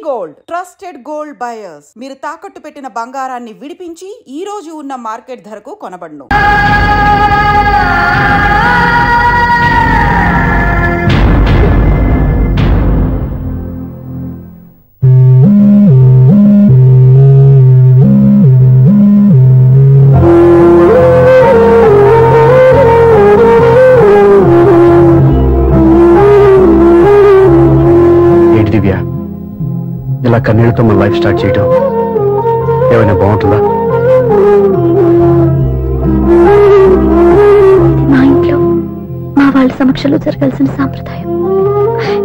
Gold trusted gold buyers. మీరు తాకట్టు పెట్టిన బంగారాన్ని విడిపించి ఈ రోజు ఉన్న మార్కెట్ ధరకు కొనబడును. ఇలా కన్నీళ్లతో మన లైఫ్ స్టార్ట్ చేయడం ఏమైనా బాగుంటుందా? మా ఇంట్లో మా వాళ్ళ సమక్షంలో జరగాల్సిన సాంప్రదాయం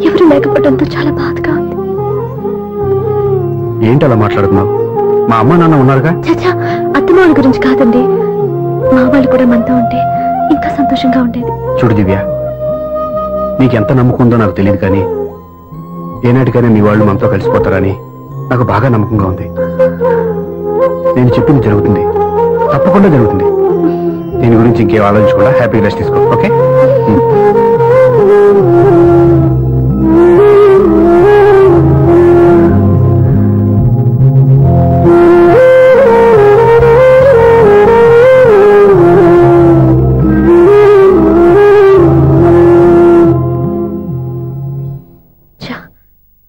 ఎవరు లేకపోవడంతో చాలా బాధగా ఉంది. ఏంటి అలా మాట్లాడుతున్నావు? మా అమ్మ నాన్న ఉన్నారుగా. చచ్చా, అత్తమాల గురించి కాదండి, మా వాళ్ళు కూడా మనతో ఉంటే ఇంకా సంతోషంగా ఉండేది. చూడు దివ్య, నీకెంత నమ్మకం ఉందో నాకు తెలియదు, కానీ ఏనాటికైనా మీ వాళ్ళు మనతో కలిసిపోతారని నాకు బాగా నమ్మకంగా ఉంది. నేను చెప్పింది జరుగుతుంది, తప్పకుండా జరుగుతుంది. దీని గురించి ఇంకేం ఆలోచించకుండా హ్యాపీ రెస్ట్ తీసుకో. ఓకే?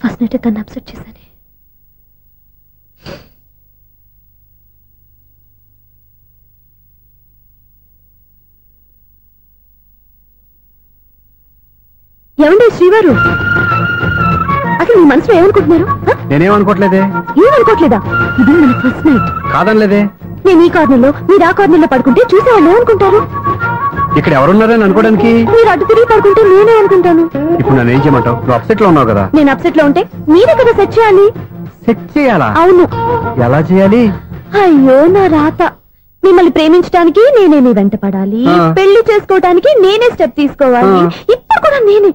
ఫస్ట్ నైట్ తను అప్సెట్ చేశాను. ఏమండి శ్రీవారు, అసలు మీ మనసులో ఏమనుకుంటున్నారు? నేనేమనుకోవట్లేదే. ఏమనుకోవట్లేదా? ఇది మన ఫస్ట్ నైట్. కాదనలేదే. నేను ఈ కార్నర్లో మీరు ఆ కార్నర్లో పడుకుంటే చూసేవాళ్ళు ఏమనుకుంటారు? ఇక్కడ ఎవరున్నారని అనుకోవడానికి. మీరు అడ్డు తిరిగి పడుకుంటే నేనే అనుకుంటాను. ఇప్పుడు నన్ను ఏం చేయమంటావు? నువ్వు అప్సెట్ లో ఉన్నావు కదా. నేను అప్సెట్ లో ఉంటే మీరే కదా సెట్ చేయాలి. సెట్ చేయాలా? అవును. ఎలా చేయాలి? అయ్యో నా రాత. మిమ్మల్ని ప్రేమించడానికి నేనే మీ వెంట పడాలి, పెళ్లి చేసుకోవడానికి నేనే స్టెప్ తీసుకోవాలి. ఇప్పుడు కూడా నేనే.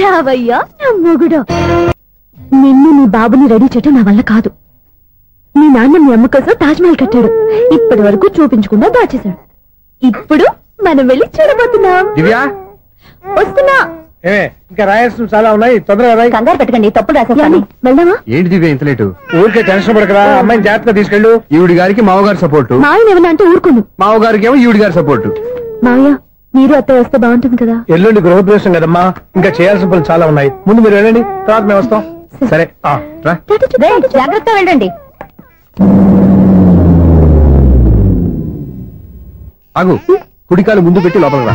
రావయ్యా నా మొగుడు. నిన్ను నీ బాబుని రెడీ చేయటం నా వల్ల కాదు. మీ నాన్న మీ అమ్మ కోసం తాజ్మహల్ కట్టాడు, ఇప్పటి వరకు చూపించకుండా దాచేశాడు. ఇప్పుడు మనం వెళ్ళి చూడబోతున్నాం. వస్తున్నా. ఇంకా రాయాల్సిన చాలా ఉన్నాయి, తొందరగా రాయి. కంగారు పెట్టకండి, తప్పుడు రాసేసాను. వెళ్దామా? ఏంటి దివ్య ఇంత లేటు? ఊరికే టెన్షన్ పడకరా, అమ్మాయిని జాగ్రత్తగా తీసుకెళ్ళు. ఈవిడి గారికి మావగారు సపోర్టు, మావయ్య ఏమన్నా అంటే ఊరుకోను. మావగారికి ఏమో ఈవిడి గారి సపోర్టు. మావయ్య మీరు అత్తయ్య వస్తే బాగుంటుంది కదా. ఎల్లుండి గృహప్రవేశం కదమ్మా, ఇంకా చేయాల్సిన పనులు చాలా ఉన్నాయి. ముందు మీరు వెళ్ళండి, తర్వాత మేము వస్తాం. సరే రా. జాగ్రత్త వెళ్ళండి. ఆగు, కుడికాలు ముందు పెట్టి లోపలికి రా.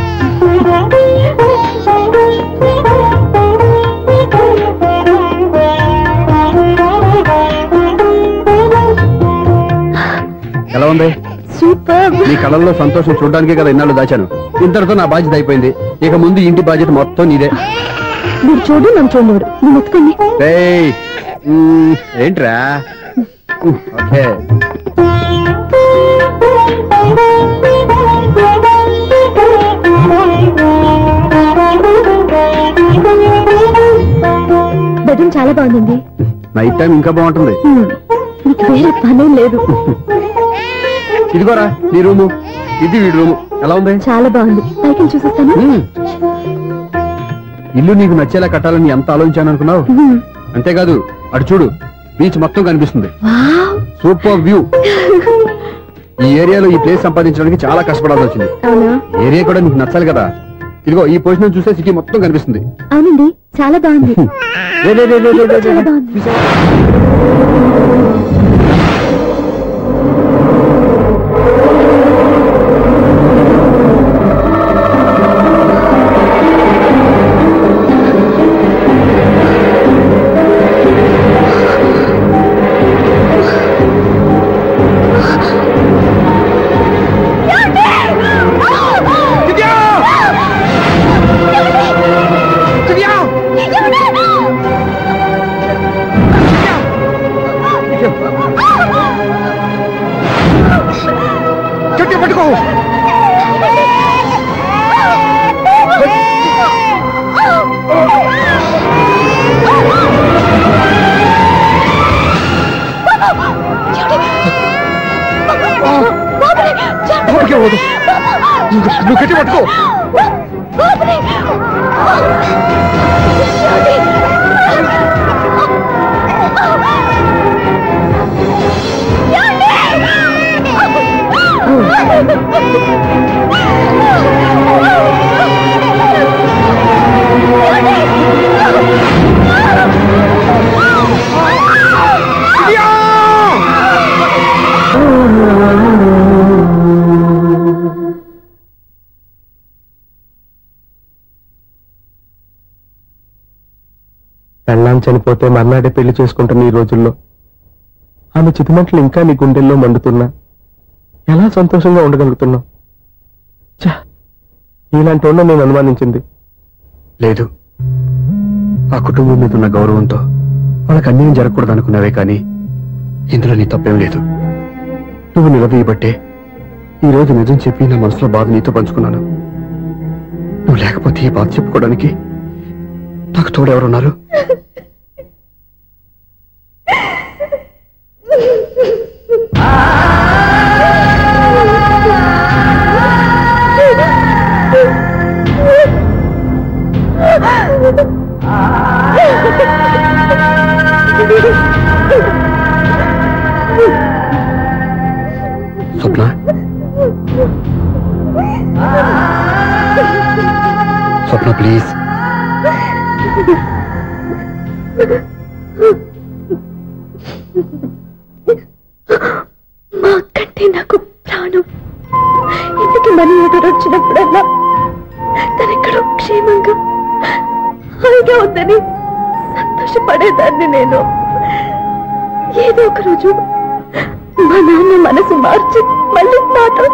ఎలా ఉంది? సూపర్. నీ కళ్ళల్లో సంతోషం చూడడానికే కదా ఇన్నాళ్ళు దాచాను. ఇంతటితో నా బాధ్యత అయిపోయింది. ఇక ముందు ఇంటి బాధ్యత మొత్తం నీదే. మీరు చూడు, నన్ను చూడలేడు. నువ్వు ఎత్తుకోండి. ఏంట్రా? ఓకే. బెడ్రూమ్ చాలా బాగుంది. నైట్ టైం ఇంకా బాగుంటుంది. నీకు వేరే పనేం లేదు. ఇదిగోరా నీ రూము, ఇది వీడి రూము. ఎలా ఉంది? చాలా బాగుంది. పైకి చూపిస్తాను. ఇల్లు నీకు నచ్చేలా కట్టాలని ఎంత ఆలోచించాను అనుకున్నావు? అంతేకాదు, అటు చూడు, బీచ్ మొత్తం కనిపిస్తుంది. Super view. ఈ ఏరియాలో ఈ ప్లేస్ సంపాదించడానికి చాలా కష్టపడాల్సి వచ్చింది. ఏరియా కూడా నీకు నచ్చాలి కదా. ఇదిగో ఈ పొజిషన్ చూస్తే సిటీ మొత్తం కనిపిస్తుంది. అవునండి, చాలా బాగుంది. నువ్వు గట్టి పట్టుకో. పెళ్ళాం చనిపోతే మర్నాడే పెళ్లి చేసుకుంటున్న ఈ రోజుల్లో ఆమె చితిమంటలు ఇంకా నీ గుండెల్లో మండుతున్నా ఎలా సంతోషంగా ఉండగలుగుతున్నావు? ఇలాంటి వాళ్ళ నేను అనుమానించింది లేదు. ఆ కుటుంబం మీద ఉన్న గౌరవంతో వాళ్ళకి అన్యాయం జరగకూడదు అనుకున్నావే కానీ ఇందులో నీ తప్పేం లేదు. నువ్వు నిలదీయబట్టే ఈ రోజు నిజం చెప్పి నా మనసులో బాధ నీతో పంచుకున్నాను. నువ్వు లేకపోతే ఈ బాధ చెప్పుకోవడానికి నాకు తోడెవరున్నారు? స్వప్న, స్వప్న ప్లీజ్. మా అక్కంటే నాకు ప్రాణం. ఇంటికి మనీ ఆర్డర్ వచ్చినప్పుడల్లా తనెక్కడో క్షేమంగా హాయిగా ఉందని సంతోషపడేదాన్ని నేను. ఏదో ఒక రోజు మా నాన్న మనసు మార్చి మళ్ళీ నాతో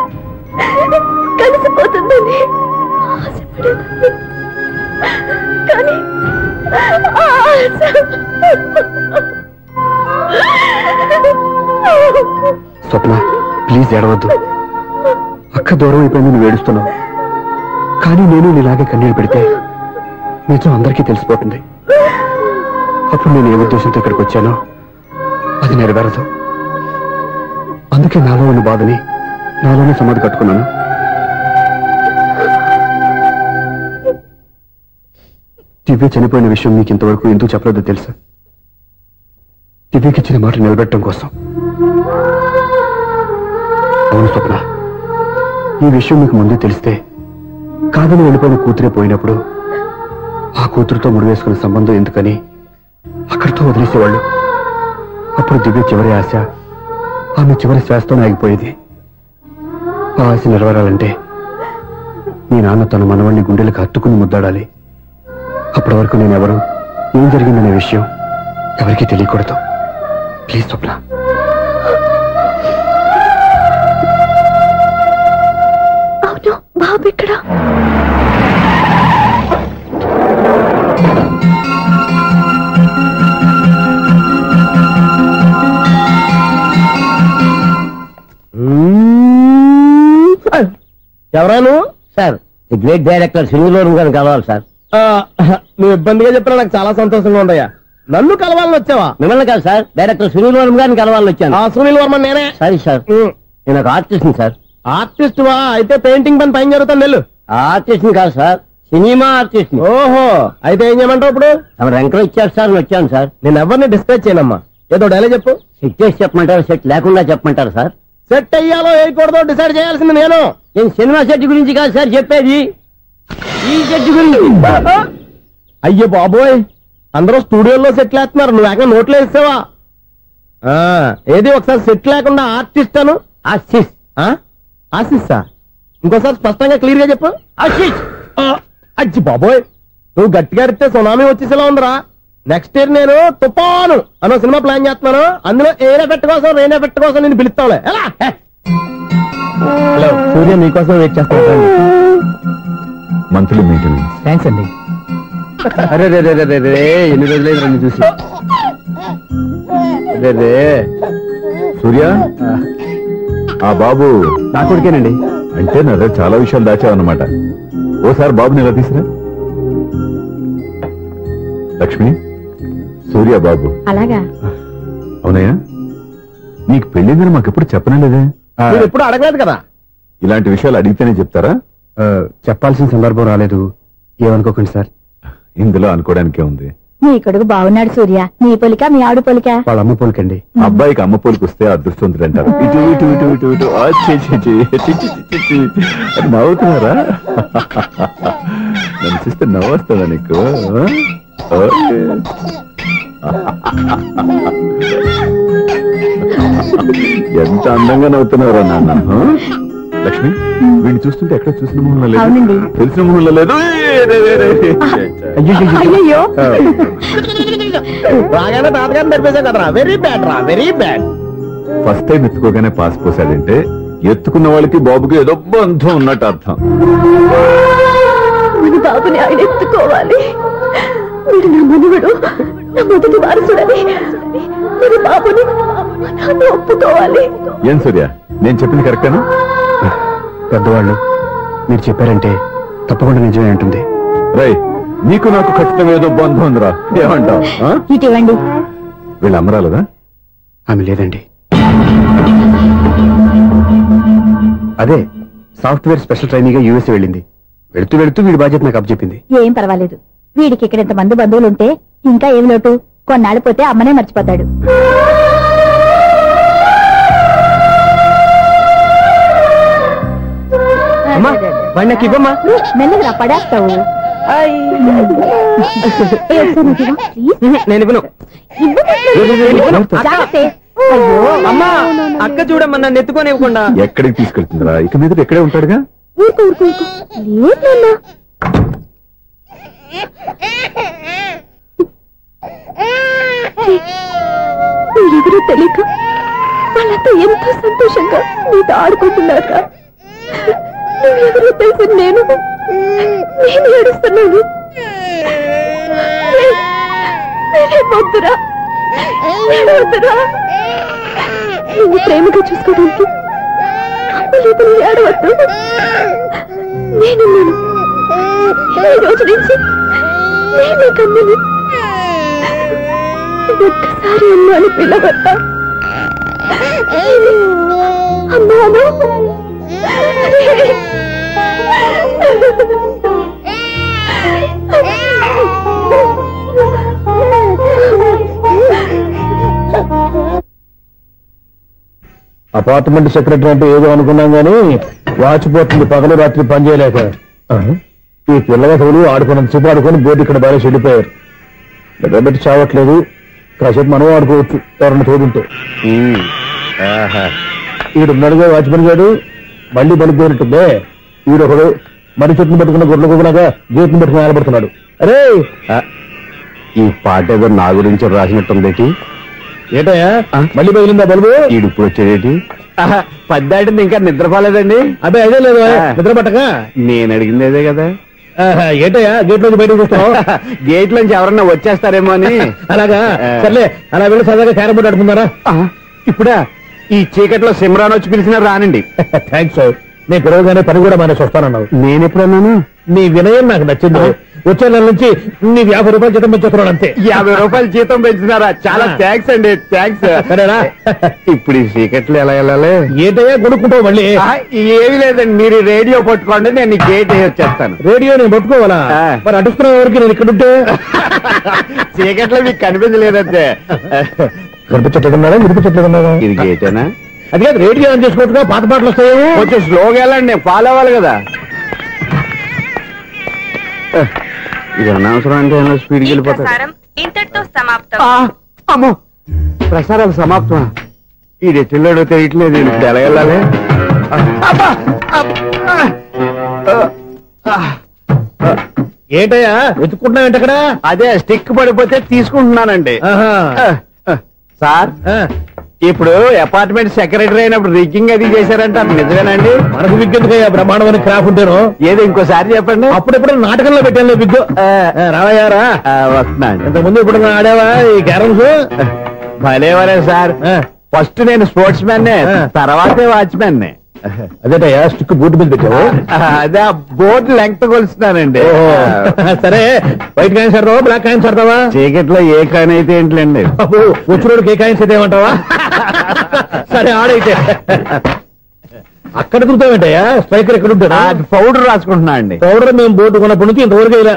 కలిసిపోతుందని ఆశపడేదాన్ని. కానీ స్వప్న ప్లీజ్ ఏడవద్దు. అక్క దూరం అయిపోయింది, నువ్వు ఏడుస్తున్నావు. కానీ నేను నీలాగే కన్నీళ్ళు పెడితే నిజం అందరికీ తెలిసిపోతుంది. అప్పుడు నేను ఏ ఉద్దేశంతో ఇక్కడికి వచ్చానో అది నెరవేరదు. అందుకే నాలో ఉన్న బాధని నాలోనే సమాధి కట్టుకున్నాను. దివ్య చనిపోయిన విషయం నీకు ఇంతవరకు ఎందుకు చెప్పలేదో తెలుసా? దివ్యకి ఇచ్చిన మాట నిలబెట్టడం కోసం. అవును స్వప్న, ఈ విషయం మీకు ముందే తెలిస్తే కాదని వెళ్ళిపోయిన కూతురే పోయినప్పుడు ఆ కూతురుతో ముడివేసుకున్న సంబంధం ఎందుకని అక్కడితో వదిలేసేవాళ్ళు. అప్పుడు దివ్య చివరి ఆశ ఆమె చివరి శ్వాసతోనే ఆగిపోయేది. ఆ ఆశ నెరవేరాలంటే మీ నాన్న తన మనవణ్ణి గుండెలకు హత్తుకుని ముద్దాడాలి. అప్పటి వరకు నేనెవరు, ఏం జరిగిందనే విషయం ఎవరికీ తెలియకూడదు. ప్లీజ్ స్వప్న. అవును, బాబు ఇక్కడ. ఎవరాను? Sir, the great director Srinivasam గారిని కలవాలి సార్. నువ్వు ఇబ్బందిగా చెప్పినా నాకు చాలా సంతోషంగా ఉందయ్యా. నన్ను కలవాలని వచ్చావా? మిమ్మల్ని కాదు సార్, డైరెక్టర్ శ్రీనివాసం గారిని కలవాలని వచ్చాను. సునీల్ వర్మ నేనే. సారీ సార్, నేను ఒక ఆర్టిస్ట్ సార్. ఆర్టిస్ట్ వా? అయితే పెయింటింగ్ పని పైన జరుగుతుంది వెళ్ళు. ఆర్టిస్ట్ కాదు సార్, సినిమా ఆర్టిస్ట్. ఓహో, అయితే ఏం చేయమంటావు ఇప్పుడు? తమ ఎంకరేజ్ ఇచ్చారు సార్, వచ్చాను సార్. నేను ఎవరిని డిస్కస్ చేయనమ్మా. ఏదో డైలాగ్ చెప్పు. సెట్ చేసి చెప్పమంటారు, సెట్ లేకుండా చెప్పమంటారు సార్? సెట్ అయ్యాలో వేయకూడదో డిసైడ్ చేయాల్సింది నేను. నేను సినిమా సెట్ గురించి కాదు సార్ చెప్పేది, ఈ సెట్ గురించి. అయ్యో బాబోయ్, అందరూ స్టూడియోలో సెట్ లేస్తున్నారు, నువ్వు ఏకంగా నోట్లో వేస్తావా? ఏది ఒకసారి సెట్ లేకుండా ఆర్టిస్ట్ అను. ఆర్టిస్ట్. ఆశిస్తా? ఇంకోసారి స్పష్టంగా క్లియర్ గా చెప్పు. ఆర్టిస్ట్. అజ్జి బాబోయ్, నువ్వు గట్టిగా అడితే సునామీ వచ్చేసేలా ఉందిరా. నెక్స్ట్ ఇయర్ నేను తుఫాను అనో సినిమా ప్లాన్ చేస్తున్నాను. అందులో ఎయిర్ ఎఫెక్ట్ కోసం, రెయిన్ ఎఫెక్ట్ కోసం నేను పిలుస్తావులే. హలో సూర్య, నీకోసం వెయిట్ చేస్తాను. Monthly maintenance. థ్యాంక్స్ అండి. అరే రే రే రే రే, ఎన్ని రోజులైంది రండి చూసి. రే రే సూర్య, ఆ బాబు నా కొడుకేనండి. అంటే నా దగ్గర చాలా విషయాలు దాచావన్నమాట. ఓసారి బాబుని ఇలా తీసురా. లక్ష్మి, సూర్య బాబు. అలాగా? అవునయ్యా, నీకు పెళ్ళిందని మాకెప్పుడు చెప్పనలేదే? మీరు ఎప్పుడు అడగలేదు కదా. ఇలాంటి విషయాలు అడిగితేనే చెప్తారా? చెప్పాల్సిన సందర్భం రాలేదు, ఏమనుకోకండి సార్. ఇందులో అనుకోవడానికే ఉంది. నీ కొడుకు బాగున్నాడు సూర్య. నీ పొలిక మీ ఆవిడ పొలిక? వాళ్ళ అమ్మ పోలికండి. అబ్బాయికి అమ్మ పోలికి వస్తే అదృష్టవంతుడు అంటారు. ఇటు ఇటు ఇటు ఇటు ఇటు నవ్వుతున్నారా? నన్ను చూస్తే నవ్వు వస్తుందా నీకు? ఎంత అందంగా నవ్వుతున్నారా నాన్న. లక్ష్మి, వీడిని చూస్తుంటే ఎక్కడ చూసిన మొహంలో లేదు, తెలిసిన మొహంలో లేదు. అయ్యో బాగానే తాతగారిని నడిపేశావు కదరా. వెరీ బ్యాడ్ రా, వెరీ బ్యాడ్. ఫస్ట్ టైం ఎత్తుకోగానే పాస్ పోసాడంటే ఎత్తుకున్న వాళ్ళకి బాబుకి ఏదో బంధం ఉన్నట్టు అర్థం. మన బాబుని ఆయన ఎత్తుకోవాలి. వీడు నా మనవడు, నా మొదటి వారసుడని మన బాబుని ఒప్పుకోవాలి. ఏం సూర్య, నేను చెప్పింది కరెక్టేనా? పెద్దవాళ్ళు మీరు చెప్పారంటే తప్పకుండా నిజమే ఉంటుంది. రై, నీకు నాకు ఖచ్చితంగా ఏదో బంధం ఉందిరా, ఏమంటావు? ఇటువంటి వీళ్ళు అమ్మరాలదా? ఆమె లేదండి. అదే సాఫ్ట్వేర్ స్పెషల్ ట్రైనింగ్ గా యూఎస్ వెళ్ళింది. వెళుతూ వెళుతూ వీడి బాధ్యత నాకు అప్పచెప్పింది. ఏం పర్వాలేదు. వీడికి ఇక్కడ ఇంతమంది బంధువులుంటే ఇంకా ఏం లోటు. కొన్నాళ్ళు పోతే అమ్మనే మర్చిపోతాడు. మెల్లగా పడేస్తావు. నేను ఇవ్వను. అమ్మా, అక్క చూడమ్మా, నన్ను ఎత్తుకొని ఇవ్వకుండా. ఎక్కడికి తీసుకెళ్తుందిరా? ఇక మీద ఇక్కడే ఉంటాడుగా. ఎవరో తెలియక వాళ్ళతో ఎంతో సంతోషంగా నీతో ఆడుకుంటున్నారా? నువ్వెవరో తెలిసి నేను ఏడుస్తున్నాను. వద్దురా, వద్దురా. నువ్వు ప్రేమగా చూసుకోవడానికి అమ్మలేదు, ఏడవద్దు. నేనున్నాను. ఈ రోజు నుంచి నేనే కమ్మని. ఒక్కసారి అమ్మాని పిలవద్దా? అమ్మాను. అపార్ట్మెంట్ సెక్రటరీ అంటే ఏదో అనుకున్నాం గానీ వాచిపోతుంది పగలు రాత్రి పని చేయలేక. ఈ పిల్లగతులు ఆడుకున్నంతసేపు ఆడుకొని బోర్డు ఇక్కడ బాగా చెడిపోయారు. నిద్రబెట్టి చావట్లేదు. కాసేపు మనం ఆడుకోవచ్చు ఎవరన్నా తోడుంటే. ఈడున్నాడుగా వాచ్మెన్ గారు, మళ్ళీ బలిపోయినట్టుందే. ఈడొకడు మరి చెట్టును పట్టుకున్న గొడ్ల కుక్కలాగా గేట్ను పట్టుకుని ఆడబడుతున్నాడు. అరే, ఈ పాట ఏదో నా గురించి రాసినట్టుంది. ఏటయ్యా మళ్ళీ బదిలిందా బల్బు? ఈడు ఇప్పుడు వచ్చేదేటి? పద్దాటింది ఇంకా నిద్రపోలేదండి. అదే అదే లేదు నిద్ర పట్టక. నేను అడిగింది అదే కదా. ఏటయ్యా గేట్ లోంచి బయటకు చూస్తావు? గేట్ లోంచి ఎవరన్నా వచ్చేస్తారేమో అని. అలాగా, సర్లే అలా వెళ్ళి సరదాగా క్యారం బోర్డు ఆడుకుందారా? ఇప్పుడా? ఈ చీకట్లో సిమ్రాన్ వచ్చి పిలిచినా రానండి. థ్యాంక్స్. నేను పిలవగానే పని కూడా మానేసి వస్తానన్నావు. నేను ఎప్పుడన్నాను? నీ వినయం నాకు నచ్చింది. వచ్చే నెల నుంచి నీకు 50 రూపాయలు జీతం పెంచుతున్నాడు అంతే. 50 రూపాయలు జీతం పెంచుతున్నారా? చాలా థ్యాంక్స్ అండి, థ్యాంక్స్. సరేనా? ఇప్పుడు ఈ చీకట్లు ఎలా వెళ్ళాలి? ఏంటయ్యా కొనుక్కుంటావు మళ్ళీ? ఏమి లేదండి, మీరు రేడియో పట్టుకోండి, నేను గేట్ వచ్చేస్తాను. రేడియో నేను పట్టుకోవాలా? మరి అడుస్తున్న వరకు నేను ఇక్కడ ఉంటే చీకట్లో మీకు కనిపించలేదంటే. కనిపించట్లేదన్నారా? వినిపించట్లేదన్నారా? ఇది గేటేనా? అది కాదు, రేడియో ఆన్ చేసుకోవచ్చుగా, పాత పాటలు వస్తాయి. కొంచెం స్లోగా వెళ్ళండి, నేను ఫాలో అవ్వాలి కదా. ఇది అనవసరం అంటే స్పీడ్కి వెళ్ళిపోతాడు. ఇంతటితో సమాప్తం. అమ్మో, ప్రసారాలు సమాప్తం. ఇది ఎట్టిల్లాడో తెలియట్లేదు. ఇప్పుడు ఎలా వెళ్ళాలి? ఏంటయ్యా వెతుక్కుంటున్నావు ఏంటి అక్కడ? అదే స్టిక్ పడిపోతే తీసుకుంటున్నానండి. సార్, ఇప్పుడు అపార్ట్మెంట్ సెక్రటరీ అయినప్పుడు రిగ్గింగ్ అది చేశారంటే అది నిజమేనండి? మనకు విగ్గెందుకయ్యా, బ్రహ్మాండమైన క్రాఫ్ ఉంటాను. ఏదో ఇంకోసారి చెప్పండి. అప్పుడెప్పుడు నాటకంలో పెట్టాను విగ్గు. రావయ్యారా? వస్తున్నాను. ఇంతకుముందు ఇప్పుడు ఆడావా ఈ క్యారమ్స్? భలేవరే సార్. ఫస్ట్ నేను స్పోర్ట్స్ మ్యాన్, తర్వాతే వాచ్మెన్. అదేటయ్యా స్టిక్ బూట్ మీద పెట్టావు? అదే ఆ బోర్డు లెంగ్త్ కొలుస్తున్నానండి. సరే, వైట్ కాయిన్స్ ఆడతావా, బ్లాక్ కాయిన్స్ ఆడతావా? చీకట్లో ఏ కాయిన్ అయితే ఏంటిలేండి. వచ్చినోడికి ఏ కాయిన్స్ అయితే ఏమంటావా? సరే ఆడైతే. అక్కడ తిరుగుతావేంటయ్యా? స్ట్రైకర్ ఎక్కడ ఉంటాడా? పౌడర్ రాసుకుంటున్నా అండి. పౌడర్ మేము బోర్డు కొన్నప్పటి నుంచి ఇంతవరకు ఇలా.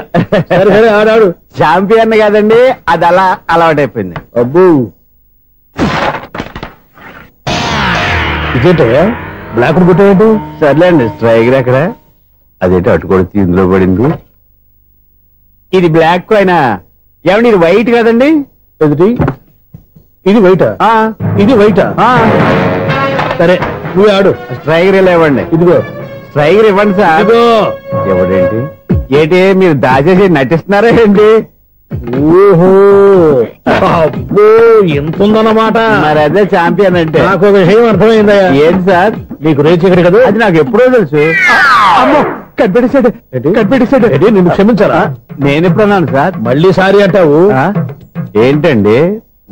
సరే సరే ఆడాడు. ఛాంపియన్ కాదండి, అది అలా అలవాటైపోయింది. అబ్బో ఇదేంటయ్యా బ్లాక్ కొట్టాయంటే? సర్లేండి, స్ట్రైకర్ ఎక్కడ? అదేంటి అటుకొడితే ఇందులో పడింది. ఇది బ్లాక్ అయినా ఏమండి, ఇది వైట్ కదండి? ఎదుటి ఇది వైటా? ఇది వైటా? సరే నువ్వు ఆడు. స్ట్రైకర్ ఇలా ఇవ్వండి. ఇదిగో స్ట్రైకర్ ఇవ్వండి సార్. ఇదిగో. ఎవడేంటి ఏంటి మీరు దాచేసి నటిస్తున్నారా ఏంటి? ఓహో అబ్బో ఎంత ఉందన్నమాట. మరి అదే ఛాంపియన్ అంటే. నాకు ఒక విషయం అర్థమైందయ్యా. ఏంటి సార్? నీకు రేచి ఇక్కడ కదా? అది నాకు ఎప్పుడో తెలుసు. అమ్మో కనిపెట్టేశాడు కనిపెట్టేశాడు. నిన్ను క్షమించారా? నేను ఎప్పుడన్నాను సార్? మళ్ళీ సారీ అంటావు? ఏంటండి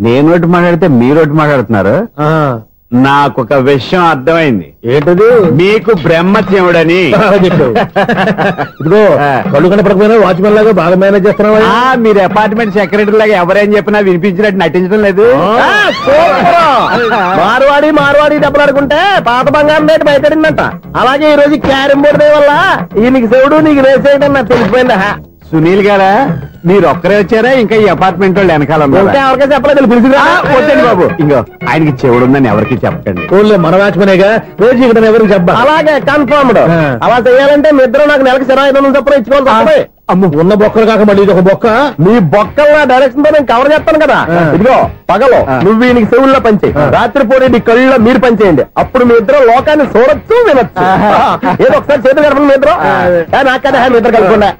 నేను ఒకటి మాట్లాడితే మీరు ఒకటి మాట్లాడుతున్నారు. నాకు ఒక విషయం అర్థమైంది. ఏంటది? మీకు బ్రహ్మత్యముడని. ఇదిగో కళ్ళు కనపడకపోయినా వాచ్మెన్ లాగా బాగా మేనేజ్ చేస్తున్నావా? మీరు అపార్ట్మెంట్ సెక్రటరీ లాగా ఎవరేం చెప్పినా వినిపించినట్టు నటించడం లేదు. మార్వాడి దెబ్బలాడుకుంటే పాత బంగారం రేటు బయటడిందంట. అలాగే ఈ రోజు క్యారం బోర్డు వల్ల ఈయనకి శివుడు నీకు రేసేయడం నాకు తెలిసిపోయిందా? సునీల్ గారా, మీరు ఒక్కరే వచ్చారా? ఇంకా ఈ అపార్ట్మెంట్ వాళ్ళు వెనకాల ఎవరికీ చెప్పలేదు, పిలిచిరా. వద్దండి బాబు, ఇంకో ఆయనకి చెవుడుందని ఎవరికి చెప్పకండి. ఓన్లీ మన వాచ్మనేగా, రోజు ఇక్కడ ఎవరికి చెప్పా. అలాగే కన్ఫర్మ్డ్. అలా చేయాలంటే మీ ఇద్దరు నాకు నెలకు 500 చొప్పున ఇచ్చుకోవాలి. అమ్మ ఉన్న బొక్కలు కాక మళ్ళీ ఇది ఒక బొక్క. మీ బొక్కల డైరెక్షన్ తో నేను కవర్ చేస్తాను కదా. ఇదిగో పగలో నువ్వు ఈయనకి చెవుల్లో పనిచేయి, రాత్రిపూట నీ కళ్ళలో మీరు పనిచేయండి. అప్పుడు మీ ఇద్దరు లోకాన్ని చూడొచ్చు వినొచ్చు. ఏదో ఒకసారి చేతులు కలపండి మీ ఇద్దరు. నాకు కదా మీ ఇద్దరు కలపకుండా.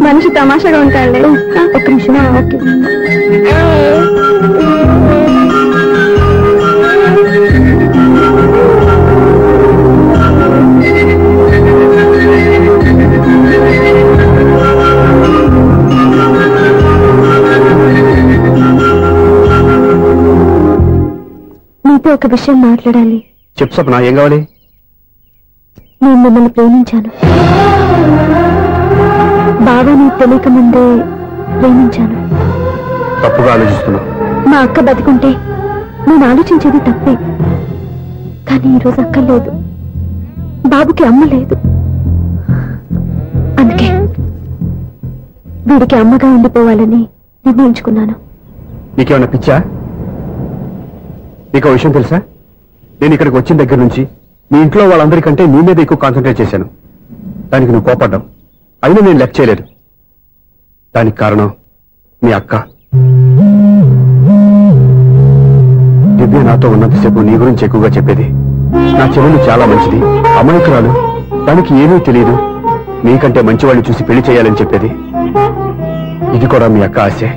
మనిషి తమాషాగా ఉంటాడు. ఒక్క నిమిషం. ఓకే మీతో ఒక విషయం మాట్లాడాలి. చెప్పు సప్న, ఏం కావాలి? నేను మిమ్మల్ని ప్రేమించాను. బాగా నీకు తెలియక ముందే ప్రేమించాను. తప్పుగా ఆలోచిస్తున్నా. మా అక్క బతికుంటే నేను ఆలోచించేది తప్పే. కానీ ఈరోజు అక్క లేదు, బాబుకి అమ్మ లేదు. అందుకే వీడికి అమ్మగా ఉండిపోవాలని నిర్ణయించుకున్నాను. నీకేమన్నా పిచ్చా? నీకు విషయం తెలుసా? నేను ఇక్కడికి వచ్చిన దగ్గర నుంచి మీ ఇంట్లో వాళ్ళందరికంటే నీ మీద ఎక్కువ కాన్సన్ట్రేట్ చేశాను. దానికి నువ్వు కోపడ్డావు, అయినా నేను లెక్క చేయలేదు. దానికి కారణం మీ అక్క. దివ్య నాతో ఉన్నంతసేపు నీ గురించి ఎక్కువగా చెప్పేది. నా చెల్లెలు చాలా మంచిది, అమాయకురాలు, దానికి ఏమీ తెలియదు, నీకంటే మంచివాడిని చూసి పెళ్లి చేయాలని చెప్పేది. ఇది కూడా మీ అక్క ఆశే.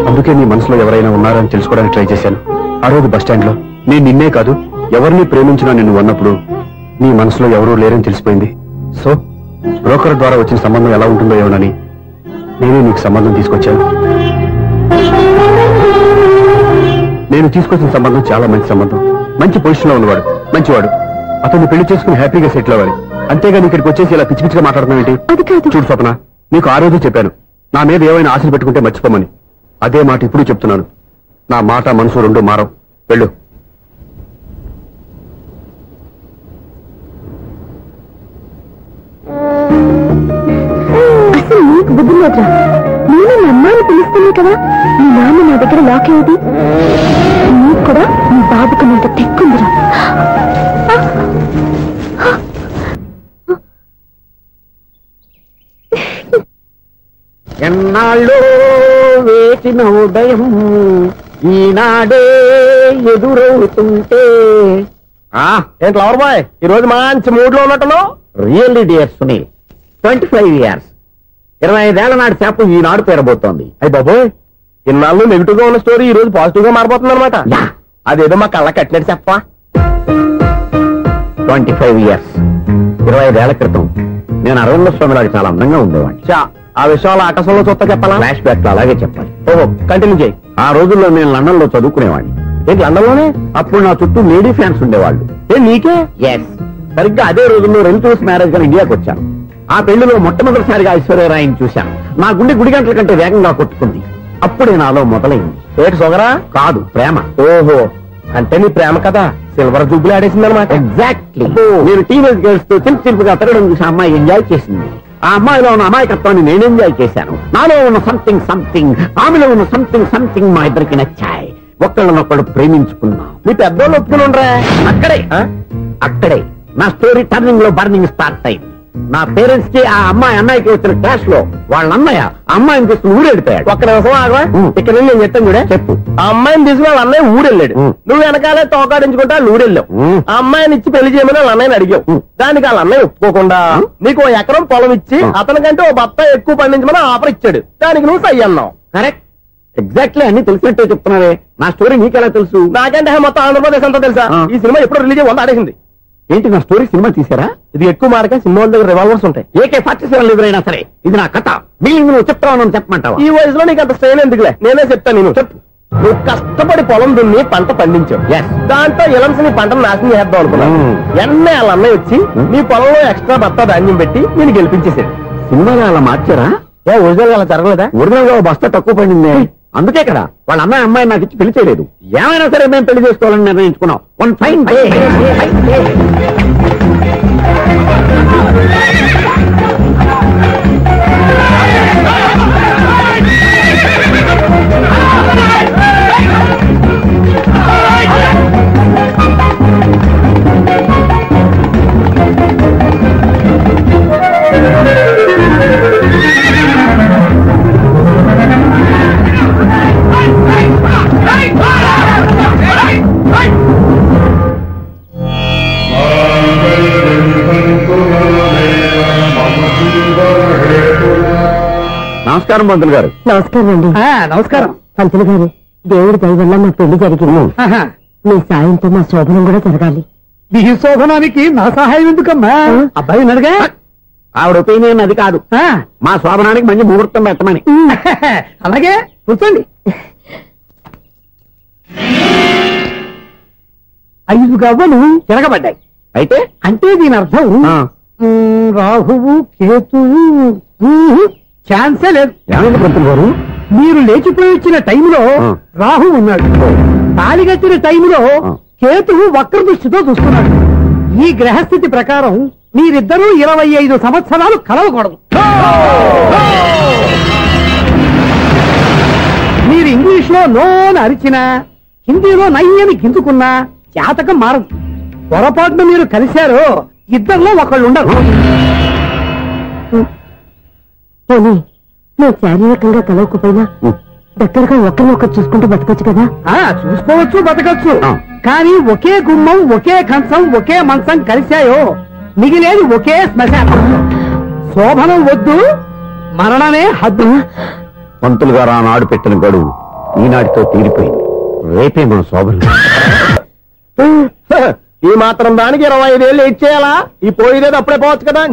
అందుకే నీ మనసులో ఎవరైనా ఉన్నారని తెలుసుకోవడానికి ట్రై చేశాను. ఆ రోజు బస్టాండ్ లో నేను నిన్నే కాదు ఎవరిని ప్రేమించినా నిన్ను అన్నప్పుడు నీ మనసులో ఎవరూ లేరని తెలిసిపోయింది. సో బ్రోకర్ ద్వారా వచ్చిన సంబంధం ఎలా ఉంటుందో ఏమోనని నేనే నీకు సంబంధం తీసుకొచ్చాను. నేను తీసుకొచ్చిన సంబంధం చాలా మంచి సంబంధం. మంచి పొజిషన్ లో ఉన్నవాడు, మంచివాడు. అతన్ని పెళ్లి చేసుకుని హ్యాపీగా సెటిల్ అవ్వాలి. అంతేగాని ఇక్కడికి వచ్చేసి ఇలా పిచ్చి పిచ్చిగా మాట్లాడుతున్నావు ఏంటి? చూడు స్వప్న, నీకు ఆ రోజు చెప్పాను నా మీద ఏమైనా ఆశలు పెట్టుకుంటే మర్చిపోమని. అదే మాట ఇప్పుడు చెప్తున్నాను. నా మాట మనసు రెండు మారవు. వెళ్ళు. అసలు నీకు బుద్ధి లేదురా. నేను మీ అమ్మాయిని పిలుస్తుంది కదా, మీ నాన్న నా దగ్గర లాక్ అయ్యేది. నీకు కూడా మీ బాబుకు నంత తెక్కుందిరా. ఎన్నాళ్ళు వేసిన ఉదయం ఈనాడే ఎదురవుతుంటే. ఏంటి లవర్ బాయ్, ఈ రోజు మంచి మూడ్ లో ఉన్నట్టున్నావు? రియల్లీ డియర్ సునీల్, 25 years 25 ఏళ్ల నాటి చేప ఈనాడు పేరబోతోంది. అయ్యి బాబోయ్, ఇన్నాళ్ళు నెగిటివ్ గా ఉన్న స్టోరీ ఈ రోజు పాజిటివ్ గా మారిపోతుంది అనమాట. అదేదో మా కళ్ళ కట్టినట్టు చెప్పా. 25 years 25 ఏళ్ల క్రితం నేను అరవింద స్వామిలాగా చాలా అందంగా ఉండేవాడిని. ఆ విషయాలు ఆకాశంలో చూస్తా చెప్పాలా? ఫ్లాష్ బ్యాక్ లో అలాగే చెప్పాలి. ఓహో, కంటిన్యూ చేయి. ఆ రోజుల్లో నేను లండన్ లో చదువుకునేవాడిని. ఏంటి లండన్ లోనే? అప్పుడు నా చుట్టూ లేడీ ఫ్యాన్స్ ఉండేవాళ్ళు. నీకే? ఎస్, సరిగ్గా అదే రోజుల్లో రిలేటివ్స్ మ్యారేజ్ గా ఇండియాకి వచ్చాను. ఆ పెళ్లిలో మొట్టమొదటిసారిగా ఐశ్వర్యరాయని చూశాను. నా గుండె గుడి గంటల కంటే వేగంగా కొట్టుకుంది. అప్పుడే నాలో మొదలైంది. ఏటి సొగరా? కాదు, ప్రేమ. ఓహో, అంటే నీ ప్రేమ కదా సిల్వర్ జూబ్లీ ఆడేసింది అనమాట. ఎగ్జాక్ట్లీ. నేను టీనేజ్ గర్ల్స్ తో చిలుపుగా తిరగడం చూసి అమ్మాయి ఎంజాయ్ చేసింది. ఆ అమ్మాయిలో ఉన్న అమాయకత్వాన్ని నేను ఎంజాయ్ చేశాను. నాలో ఉన్న సంథింగ్ ఆమెలో ఉన్న సంథింగ్ మా ఇద్దరికి నచ్చాయి. ఒక్కళ్ళనొక్కడు ప్రేమించుకున్నాం. మీ పెద్దోళ్ళు ఒప్పుకుని ఉండరా? అక్కడే నా స్టోరీ టర్నింగ్ లో బర్నింగ్ స్టార్ట్ అయింది. నా పేరెంట్స్ కి ఆ అమ్మాయి అన్నయ్యకి వచ్చిన క్లాష్ లో వాళ్ళ అన్నయ్య అమ్మాయిని తీసుకుని ఊరెళ్ళిపోయాడు. ఒక్క నిమిషం ఆగవా? ఇక్కడ నేను చెప్తాను కూడా. చెప్పు. ఆ అమ్మాయిని తీసుకుని వాళ్ళ అన్నయ్య ఊరెళ్ళాడు. నువ్వు వెనకాలే తోకాడించుకుంటా ఊరెళ్ళావు. ఆ అమ్మాయిని ఇచ్చి పెళ్లి చేయమని వాళ్ళ అన్నయ్యని అడిగావు. దానికి వాళ్ళ అన్నయ్య ఒప్పుకోకుండా నీకు 1 ఎకరం పొలం ఇచ్చి అతనికంటే 1 బత్త ఎక్కువ పండించమని ఆఫర్ ఇచ్చాడు. దానికి నువ్వు సై అన్నావు. కరెక్ట్, ఎగ్జాక్ట్లీ అన్ని తెలిసినట్టే చెప్తున్నావే. నా స్టోరీ నీకెలా తెలుసు? నాకంటే మొత్తం ఆంధ్రప్రదేశ్ అంతా తెలుసా? ఈ సినిమా ఎప్పుడు రిలీజ్ అయ్యి 100 ఆడేసింది. ఏంటి, నా స్టోరీ సినిమా తీసారా? ఇది ఎక్కువ మార్కే సినిమా దగ్గర రివాల్వర్స్ ఉంటాయి. AK-47 ఎదురైనా సరే ఇది నా కథ. మిగిలింది నువ్వు చెప్తావు చెప్పమంటావా? ఈ వయసులో నీకు అంత స్ట్రెయిన్ ఎందుకులే, నేనే చెప్తాను. నేను చెప్పు. నువ్వు కష్టపడి పొలం దున్ని పంట పండించావు. దాంతో ఇలమ్స్ నీ పంటను నాశనం చేద్దాం అనుకున్నావు. ఎన్నే వాళ్ళ అన్నయ్య వచ్చి నీ పొలంలో ఎక్స్ట్రా బత్తా ధాన్యం పెట్టి నేను గెలిపించేసాడు. సినిమాలో అలా మార్చారా? ఒరిజినల్ అలా జరగలేదా? ఒరిజినల్ గా బస్తా తక్కువ పడింది. అందుకే కదా వాళ్ళ అమ్మాయి అమ్మాయి నాకు ఇచ్చి పెళ్లి చేయలేదు. ఏమైనా సరే మేము పెళ్లి చేసుకోవాలని నిర్ణయించుకున్నాం. One fine day. నమస్కారం పంతులు గారు. నమస్కారం అండి. నమస్కారం పంతులు గారు, దేవుడి దయ వల్ల మా పెళ్లి జరిగింది. మీ సాయంతో మా శోభనం కూడా జరగాలి. నీ శోభనానికి నా సహాయం ఎందుకమ్మా? అబ్బాయి అడగా. ఆవిడ ఒపీనియన్ అది కాదు. మా శోభనానికి మంచి ముహూర్తం పెట్టమని. అలాగే కూర్చోండి. 5 గవ్వలు తిరగబడ్డాయి. అయితే అంటే దీని అర్థం రాహువు కేతువు ఛాన్సే లేదు. ఏమైంది పంతులు గారు? మీరు లేచిపోయి వచ్చిన టైంలో రాహు ఉన్నాడు. తాళిగట్టిన టైంలో కేతువు వక్ర దృష్టితో చూస్తున్నాడు. ఈ గ్రహస్థితి ప్రకారం మీరిద్దరూ 25 సంవత్సరాలు కలవకూడదు. మీరు ఇంగ్లీష్ లో నోని అరిచినా, హిందీలో నయ్యని గింజుకున్నా జాతకం మారదు. పొరపాటున మీరు కలిశారో ఇద్దరిలో ఒకళ్ళు ఉండరు. పోనీ నువ్వు శారీరకంగా కలవకపోయినా దగ్గరగా ఒకరినొకరు చూసుకుంటూ బతకొచ్చు కదా? చూసుకోవచ్చు, బతకచ్చు. కానీ ఒకే గుమ్మం, ఒకే కంచం, ఒకే మంచం కలిశాయో మిగిలేది ఒకే శ్మశానం. శోభనం వద్దు, మరణమే హద్దు. పంతులు గారు ఆనాడు పెట్టిన గడువు ఈనాటితో తీరిపోయింది. రేపే మన శోభనం. ఈ మాత్రం దానికి 25 ఏళ్ళు ఇచ్చేయాలా? ఈ పోయేది అప్పుడే పోవచ్చు కదా.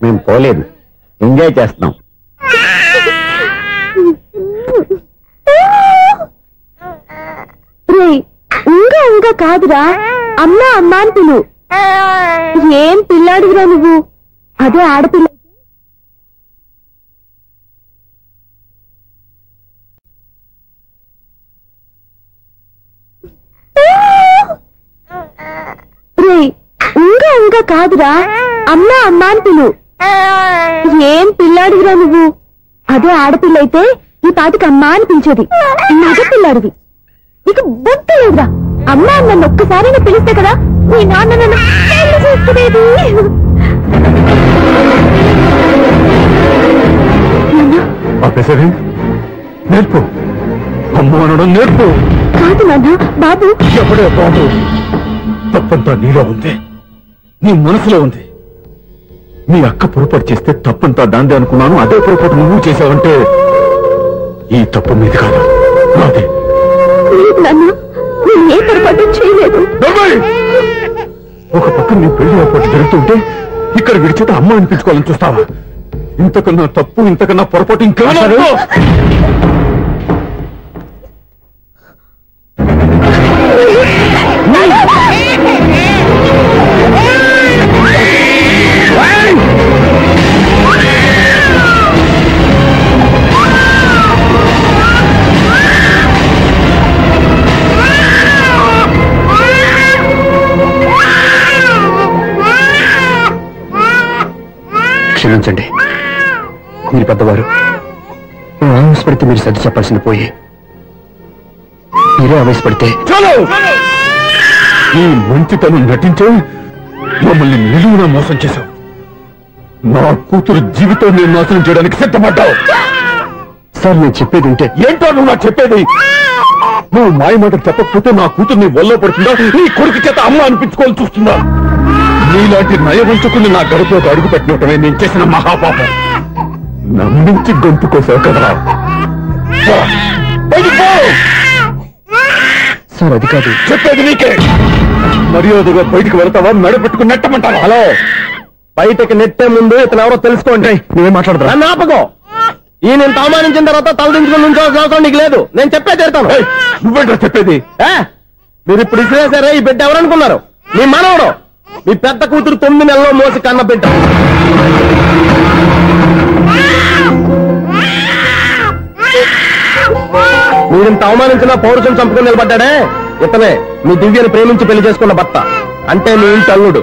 మేము పోలేదు, ఎంజాయ్ చేస్తున్నాం. ఇంకా కాదురా, అమ్మా అమ్మా అని పిలు. ఏం పిల్లాడివిరా నువ్వు? అదే ఆడపిల్ల. ఇంకా కాదురా, అమ్మా అమ్మా అని పిలు. ఏం పిల్లాడివిరా నువ్వు? అదే ఆడపిల్ల అయితే ఈ పాటికి అమ్మా అని పిలిచేది. మగ పిల్లాడివి, నీకు బుద్ధి లేదురా. అమ్మా నన్ను ఒక్కసారైనా పిలిస్తే కదా నీ నాన్న నన్ను పెళ్లి చేసుకునేది. నేర్పు, అమ్మ అనడం నేర్పు. కాదు నాన్న, బాబు. ఎప్పుడే బాబు, తప్పంతా నీలో ఉంది, నీ మనసులో ఉంది. మీ అక్క పొరపాటు చేస్తే తప్పంతా దాందే అనుకున్నాను. అదే పొరపాటు నువ్వు చేశావంటే ఈ తప్పు మీది కాదు, నాదే. నాన్న, నేను ఏ పొరపాటు చేయలేదు. ఒక పక్కన నీ పెళ్లి ఏర్పాటు జరుగుతుంటే ఇక్కడ విడిచేత అమ్మ అనిపించుకోవాలని చూస్తావా? ఇంతకన్నా తప్పు, ఇంతకన్నా పొరపాటు ఇంకా క్షమించండి, మీరు పెద్దవారు. ఆవేశపడితే మీరు సర్ది చెప్పాల్సింది పోయి మీరే ఆవేశపడితే. ఈ మంచితనం నటించే మమ్మల్ని నిలువునా మోసం చేశావు. నా కూతురు జీవితం నేను నాశనం చేయడానికి సిద్ధపడ్డావు. సార్ నేను చెప్పేది ఉంటే. ఏంటో నువ్వు నాకు చెప్పేది? నువ్వు మాయ మాట చెప్పకపోతే నా కూతుర్ని ఒళ్ళో పడుతుందా, నీ కొడుకు చేత అమ్మ అనిపించుకోవాలని చూస్తుందా? నీలాంటి నయవంచుకుని నా గడపలోకి అడుగు పెట్టినటమే నేను చేసిన మహాపాపం. నమ్మించి గొంతు కోసావు కదరా. సార్ అది కాదు చెప్పేది నీకే. మర్యాదగా బయటికి వెళ్తావా, మెడపెట్టుకుని నెట్టమంటావా? హలో, బయటకి నెట్టే ముందు ఇతను ఎవరో తెలుసుకోండి. నువ్వేం మాట్లాడతా? నన్ను ఆపకో. ఈ నేను అవమానించిన తర్వాత తలదించుకుని నుంచోవాల్సిన అవసరం నీకు లేదు. నేను చెప్పే తీరుతాను. నువ్వేంటో చెప్పేది? మీరు ఇప్పుడు ఇసిరేసారే, ఈ బిడ్డ ఎవరనుకున్నారు? మీ మనవడు, మీ పెద్ద కూతురు 9 నెలల్లో మోసి కన్న బిడ్డ. మీరింత అవమానించిన పౌరుషం చంపుకుని నిలబడ్డాడే ఇతనే మీ దివ్యని ప్రేమించి పెళ్లి చేసుకున్న భర్త. అంటే మీ ఇంటి అల్లుడు.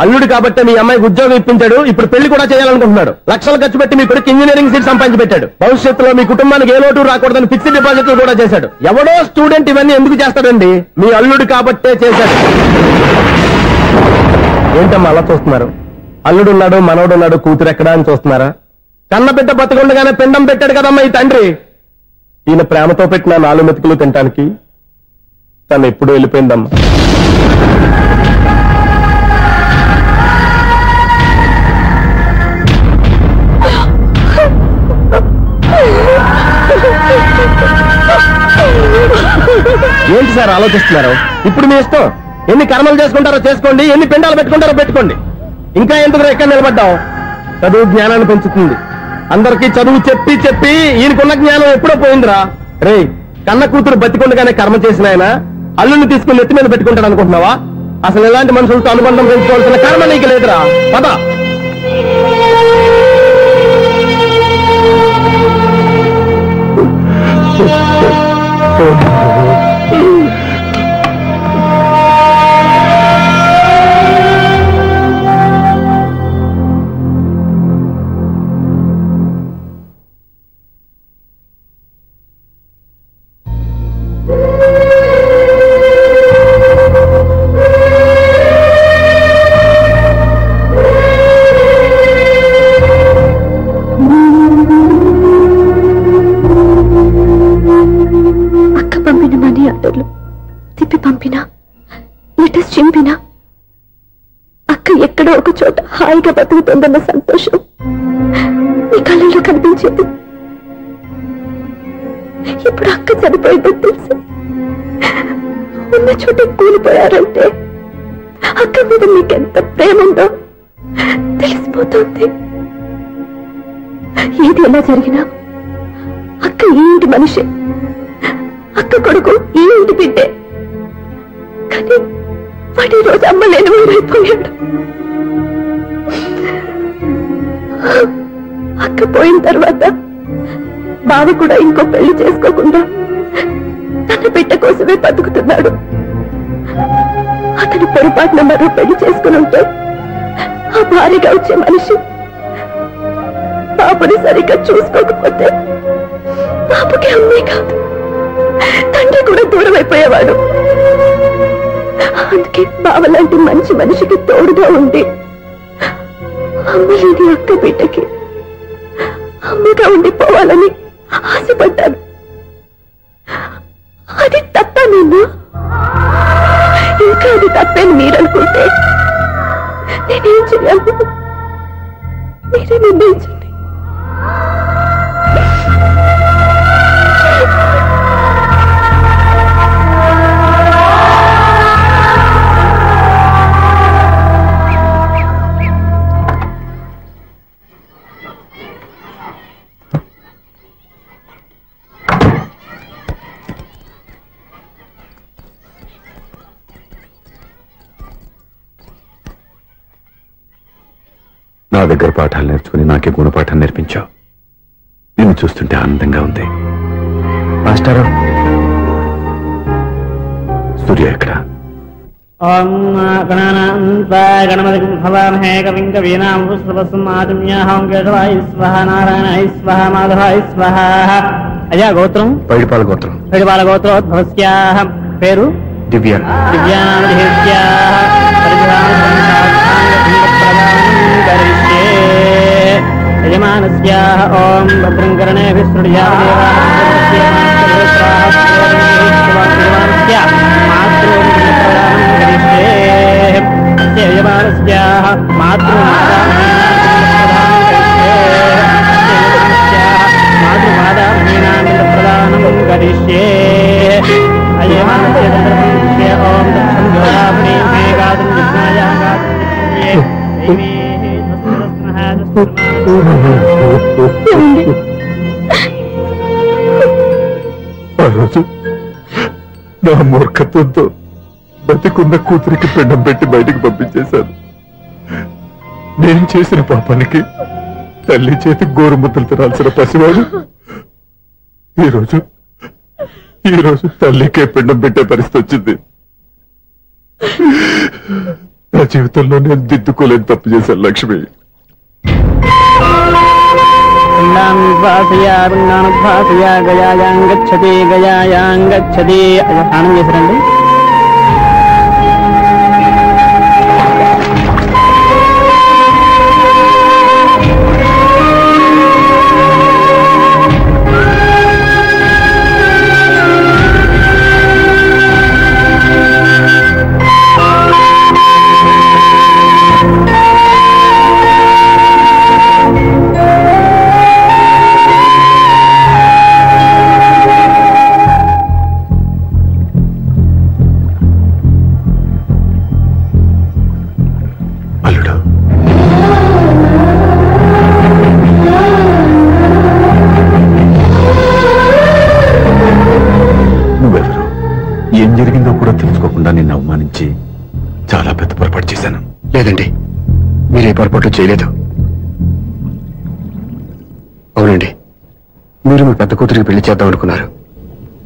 అల్లుడు కాబట్టి మీ అమ్మాయికి ఉద్యోగం ఇప్పించాడు. ఇప్పుడు పెళ్లి కూడా చేయాలనుకుంటున్నాడు. లక్షలు ఖర్చు పెట్టి మీ కొడుకు ఇంజనీరింగ్ సీట్ సంపాదించి పెట్టాడు. భవిష్యత్తులో మీ కుటుంబానికి ఏ లోటు రాకూడదని ఫిక్స్డ్ డిపాజిట్లు కూడా చేశాడు. ఎవడో స్టూడెంట్ ఇవన్నీ ఎందుకు చేస్తాడండి? మీ అల్లుడు కాబట్టే చేశాడు. ఏంటమ్మా అలా చూస్తున్నారు? అల్లుడున్నాడు, మనవడున్నాడు, కూతురు ఎక్కడా అని చూస్తున్నారా? కన్న బిడ్డ బతికుండగానే పిండం పెట్టాడు కదమ్మా ఈ తండ్రి. ఈయన ప్రేమతో పెట్టిన 4 మెతుకులు తినటానికి తను ఎప్పుడు వెళ్ళిపోయిందమ్మా. ఏంటి సార్ ఆలోచిస్తున్నారు? ఇప్పుడు మీ ఇష్టం. ఎన్ని కర్మలు చేసుకుంటారో చేసుకోండి, ఎన్ని పిండాలు పెట్టుకుంటారో పెట్టుకోండి. ఇంకా ఎందుకు ఎక్కడ నిలబడ్డాం? చదువు జ్ఞానాన్ని పెంచుతుంది. అందరికీ చదువు చెప్పి చెప్పి ఈయనకున్న జ్ఞానం ఎప్పుడో పోయిందిరా. రే, కన్న కూతురు బతికొండగానే కర్మ చేసిన ఆయన అల్లుని తీసుకుని నెత్తి మీద పెట్టుకుంటాడు అనుకుంటున్నావా? అసలు ఎలాంటి మనుషులతో అనుబంధం పెంచుకోవాల్సిన కర్మ నీకు లేదురా. పద. తిప్పి పంపినా, లెటర్స్ చింపినా అక్క ఎక్కడో ఒక చోట హాయిగా బతుకుతుందన్న సంతోషం నీ కళ్ళల్లో కనిపించేది. ఇప్పుడు అక్క చనిపోయిందని తెలిసి ఉన్న చోట కూలిపోయారంటే అక్క మీద నీకెంత ప్రేమ ఉందో తెలిసిపోతుంది. ఏది ఎలా జరిగినా అక్క ఈ ఇంటి మనిషి, అక్క కొడుకు ఈ ఇంటి బిడ్డే. కానీ వాడి రోజు అమ్మ లేని వీరైపోయాడు. అక్క పోయిన తర్వాత బావ కూడా ఇంకో పెళ్లి చేసుకోకుండా తన బిడ్డ కోసమే బతుకుతున్నాడు. అతను పొరపాటున మరో పెళ్లి చేసుకుని ఉంటే ఆ భారీగా వచ్చే మనిషి బాబుని సరిగ్గా చూసుకోకపోతే బాబుకి అమ్మే కాదు తండ్రి కూడా దూరం అయిపోయేవాడు. అందుకే బావలాంటి మంచి మనిషికి తోడుగా ఉండి అమ్మలేని అక్క బిడ్డకి అమ్మగా ఉండిపోవాలని ఆశపడ్డాను. అది తప్ప నేను ఇంకా అది తప్పని మీరనుకుంటే నేనేం చేయాలి? మీరే నిర్ణయించండి. నా దగ్గర పాఠాలు నేర్చుకుని నాకే గుణపాఠం నేర్పించావు. నిన్ను చూస్తుంటే ఆనందంగా ఉంది. మాస్టారు, సూర్య ఎక్కడ? ఓం గణపతిం హవామహే కవిం కవీనాం పుష్పవస్మాజమ్యాహం కేశవాయ స్వహ నారాయణాయ స్వహ మాధవాయ స్వహ. అయ్యా గోత్రం పైడిపాల గోత్రం. పైడిపాల గోత్రోద్భవస్యాః. పేరు దివ్య. దివ్యానామధేస్యాః. యజమానస్యాః ఓం భద్రం కర్ణేభిః యజమానస్యాః మాతృమాదామహీనాంగప్రదానం కరిష్యే. ఓం ఆ రోజు నా మూర్ఖత్వంతో బతికున్న కూతురికి పిండం పెట్టి బయటికి పంపించేశాను. నేను చేసిన పాపానికి తల్లి చేతి గోరుముద్దలు తినాల్సిన పసివాడు ఈరోజు తల్లికే పిండం పెట్టే పరిస్థితి వచ్చింది. నా జీవితంలో నేను దిద్దుకోలేని తప్పు చేశాను లక్ష్మి. గయాయాంగచ్చతి గయాయాంగచ్చతి. స్నానం చేశారండి? ఏం జరిగిందో కూడా తెలుసుకోకుండా నిన్ను అవమానించి చాలా పెద్ద పొరపాటు చేశాను. లేదండి, మీరు ఏ పొరపాటు చేయలేదు. అవునండి, మీరు మీ పెద్ద కూతురికి పెళ్లి చేద్దాం అనుకున్నారు.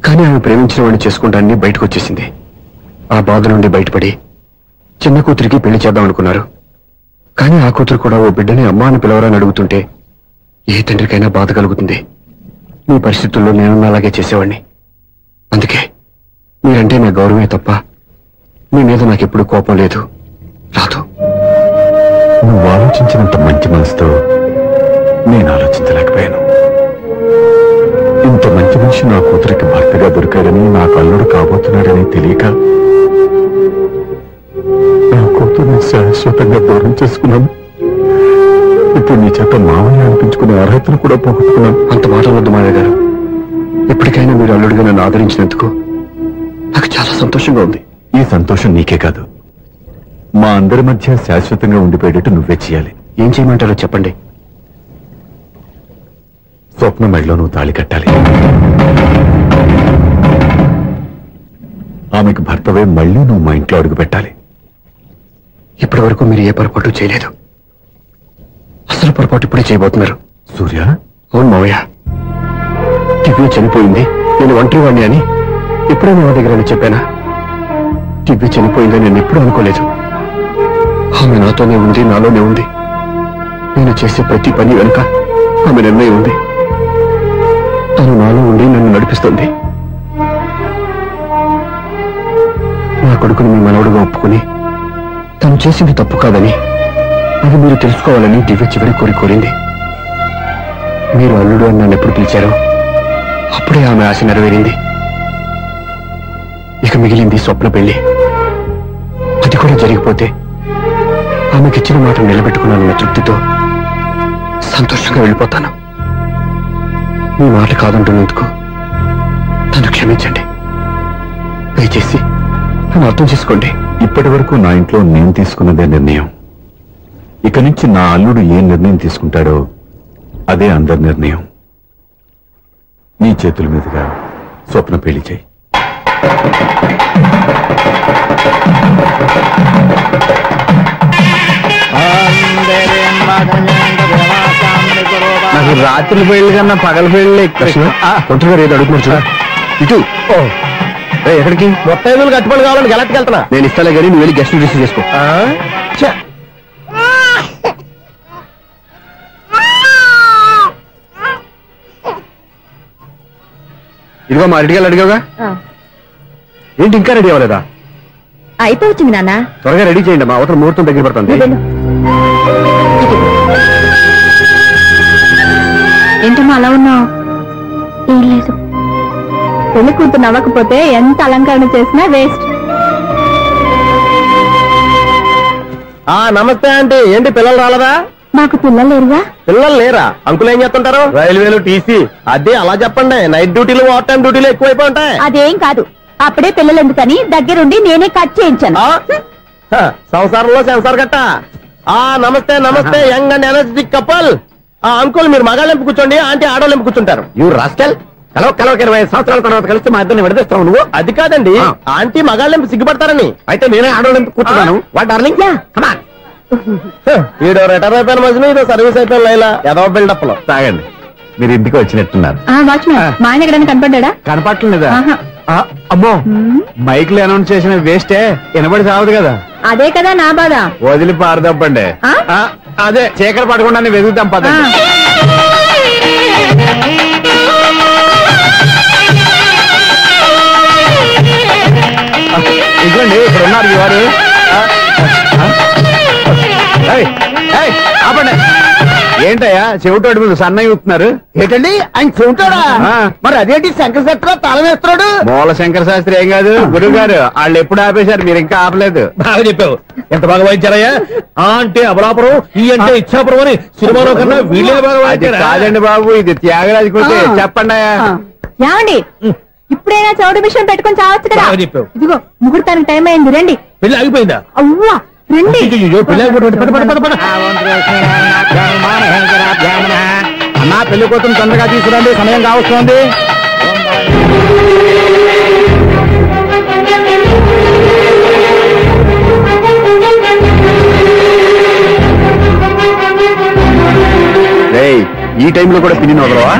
కానీ ఆమె ప్రేమించిన వాడిని చేసుకుంటానని బయటకు వచ్చేసింది. ఆ బాధ నుండి బయటపడి చిన్న కూతురికి పెళ్లి చేద్దాం అనుకున్నారు. కానీ ఆ కూతురు కూడా ఓ బిడ్డని అమ్మా అని పిలవరని అడుగుతుంటే ఏ తండ్రికైనా బాధ కలుగుతుంది. మీ పరిస్థితుల్లో నేను అలాగే చేసేవాడిని. అందుకే మీరంటే నా గౌరవమే తప్ప మీ మీద నాకెప్పుడు కోపం లేదు, రాదు. నువ్వు ఆలోచించినంత మంచి మనసుతో నేను ఆలోచించలేకపోయాను. ఇంత మంచి మనిషి నా కూతురికి భర్తగా దొరికాడని, నాకు అల్లుడు కాబోతున్నాడని తెలియక నా కూతుర్ని శాశ్వతంగా దూరం చేసుకున్నాను. ఇప్పుడు నీ చేత మామయ్య అనిపించుకునే అర్హతను కూడా పోగొట్టుకున్నాను. అంత మాట వద్దు మావయ్య గారు. ఎప్పటికైనా మీరు అల్లుడిగా నన్ను ఆదరించినందుకు నాకు చాలా సంతోషంగా ఉంది. ఈ సంతోషం నీకే కాదు, మా అందరి మధ్య శాశ్వతంగా ఉండిపోయేటట్టు నువ్వే చేయాలి. ఏం చేయమంటారో చెప్పండి. స్వప్న మెడలో నువ్వు తాళి కట్టాలి. ఆమెకు భర్తవే మళ్ళీ నువ్వు మా ఇంట్లో అడుగు పెట్టాలి. ఇప్పటి వరకు మీరు ఏ పొరపాటు చేయలేదు. అసలు పొరపాటు ఇప్పుడే చేయబోతున్నారు. సూర్య, అవును మావయ్య, దివ్య చనిపోయింది, నేను ఒంటరివాణ్ణి అని ఎప్పుడూ మా దగ్గర చెప్పానా? దివ్య చనిపోయిందని నేను ఎప్పుడూ అనుకోలేదు. ఆమె నాతోనే ఉంది, నాలోనే ఉంది. నేను చేసే ప్రతి పని వెనుక ఆమె నిర్ణయం ఉంది. తను నాలో ఉండి నన్ను నడిపిస్తుంది. నా కొడుకుని మీ మనవడుగా ఒప్పుకుని తను చేసింది తప్పు కాదని, అది మీరు తెలుసుకోవాలని దివ్య చివరి కోరింది. మీరు అల్లుడు అని నన్ను ఎప్పుడు పిలిచారో అప్పుడే ఆమె ఆశ నెరవేరింది. ఇక మిగిలింది స్వప్న పెళ్లి. అది కూడా జరిగిపోతే ఆమెకిచ్చిన మాట నిలబెట్టుకున్నానన్న తృప్తితో సంతోషంగా వెళ్ళిపోతాను. మీ మాట కాదంటున్నందుకు నన్ను క్షమించండి. దయచేసి నన్ను అర్థం చేసుకోండి. ఇప్పటి వరకు నా ఇంట్లో నేను తీసుకున్నదే నిర్ణయం. ఇక నుంచి నా అల్లుడు ఏ నిర్ణయం తీసుకుంటాడో అదే అందరి నిర్ణయం. నీ చేతుల మీదుగా స్వప్న పెళ్లి చేయి. నాకు రాత్రి పెళ్లి కన్నా పగల పెళ్లి ఒంటరిగా ఏదో అడుగుతున్నారు చూడ. ఇటు ఎక్కడికి? మొత్తం ఎదురు కట్టుబడి కావాలని గెలట్టుకు వెళ్తున్నా. నేను ఇస్తాలే కానీ నువ్వు వెళ్ళి గెస్ట్ రిసీవ్ చేసుకో. ఇదిగో మా రెడీగా అడిగావుగా, ఏంటి ఇంకా రెడీ అవ్వలేదా? అయిపోవచ్చింది నాన్న. త్వరగా రెడీ చేయండి, మా అవతల ముహూర్తం దగ్గర పడుతుంది. ఏంటమ్మా అలా ఉన్నావు? ఏం లేదు, పెళ్లి కూతురు నవ్వకపోతే ఎంత అలంకరణ చేసినా వేస్ట్. నమస్తే ఆంటీ. ఏంటి పిల్లలు రాలదా? మాకు పిల్లలు లేరుగా. పిల్లలు లేరా? అంకులు ఏం చేస్తుంటారు? రైల్వేలు, టీసీ. అదే అలా చెప్పండి. నైట్ డ్యూటీలు, ఓవర్ టైం డ్యూటీలు ఎక్కువైపోయి ఉంటాయి. అదేం కాదు, అప్పుడే పిల్లలు ఎందుకని దగ్గరుండి నేనే కట్ చేయించాను. సంసారంలో సెన్సార్ గట్ట. నమస్తే నమస్తే, young and energetic couple. Uncle మీరు మగాళ్ళెంపు కూర్చోండి, ఆంటీ ఆడోళ్ళెంపు కూర్చుంటారు. యూ రాస్కల్, కలవక 20 సంవత్సరాల తర్వాత కలిసి మా ఇద్దరిని విడదీస్తావు నువ్వు. అది కాదండి, ఆంటీ మగాళ్ళెంపు సిగ్గుపడతారని. అయితే నేనే ఆడోళ్ళెంపు కూర్చున్నాను. What darling, come on. ఈడో రిటైర్ అయిపోయిన మధ్యన ఇదో సర్వీస్ అయిపోయిన లైలా ఏదో బిల్డప్ లో. తాగండి, మీరు ఇంటికి వచ్చినట్టున్నారు. వాచ్మెన్ మా ఆయన ఎక్కడైనా కనపడ్డా? కనపట్లేదా? అమ్మో, మైక్ లో అనౌన్స్ చేసిన వేస్టే, వినబడి సావదు కదా. అదే కదా నా బాధ. వదిలి పారదప్పండి. అదే చీకటి పడకుండా వెతుకుతాం పదండి. ఇదిగోండి ఇక్కడ ఉన్నారు ఈ వారు. ఆపండి. ఏంటయ్యా చెవిటోడి మీద సన్నయ్య ఊపుతున్నారు? ఏంటండి ఆయన చెబుతాడా? మరి అదేంటి శంకర శెట్టిలో తాళం వేస్తున్నాడు? మూల శంకర శాస్త్రి ఏం కాదు, గురువు గారు వాళ్ళు ఎప్పుడు ఆపేశారు, మీరు ఇంకా ఆపలేదు. బాగా చెప్పావు. ఎంత బాగా వాయించారయ్యా. అంటే అబలాపురం, ఈ అంటే ఇచ్చాపురం అని సినిమాలో కన్నా వీళ్ళే బాగా వాయించారు. కాదండి బాబు, ఇది త్యాగరాజు కృతి. చెప్పండి అయ్యా. ఏమండి, ఇప్పుడైనా చౌడు మిషన్ పెట్టుకొని చావచ్చు కదా. చెప్పావు. ఇదిగో ముహూర్తానికి టైం అయింది, రండి. పెళ్లి ఆగిపోయిందా? అవ్వా రండి. అన్నా పెళ్లి కోసం తొందరగా తీసుకురండి, సమయం కావస్తుంది. ఈ టైంలో కూడా పిన్ని వదలవా?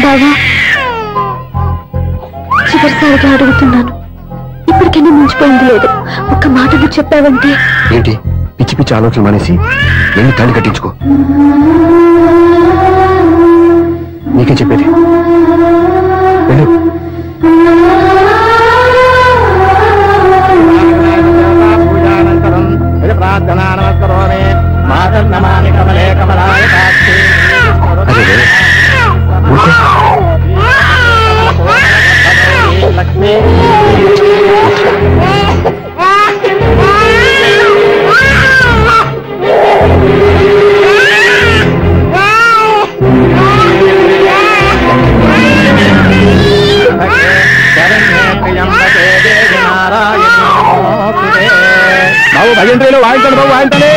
బాబా చివరిసారిగా అడుగుతున్నాను, ఇప్పటికైనా మించిపోయింది లేదు. ఒక్క మాట నువ్వు చెప్పావంటే. ఏంటి పిచ్చి పిచ్చి ఆలోచన మానేసి వెళ్ళి తాళి కట్టించుకో. నీకే చెప్పేది, వెళ్ళు. ప్రార్థనా నమస్కరోమి మాతర్నమామి కమలే కమలాయ కాక్షి. అదే లక్ష్మీ బాబు భజంత్రీలు వాయించండి, బాబు వాయించండి.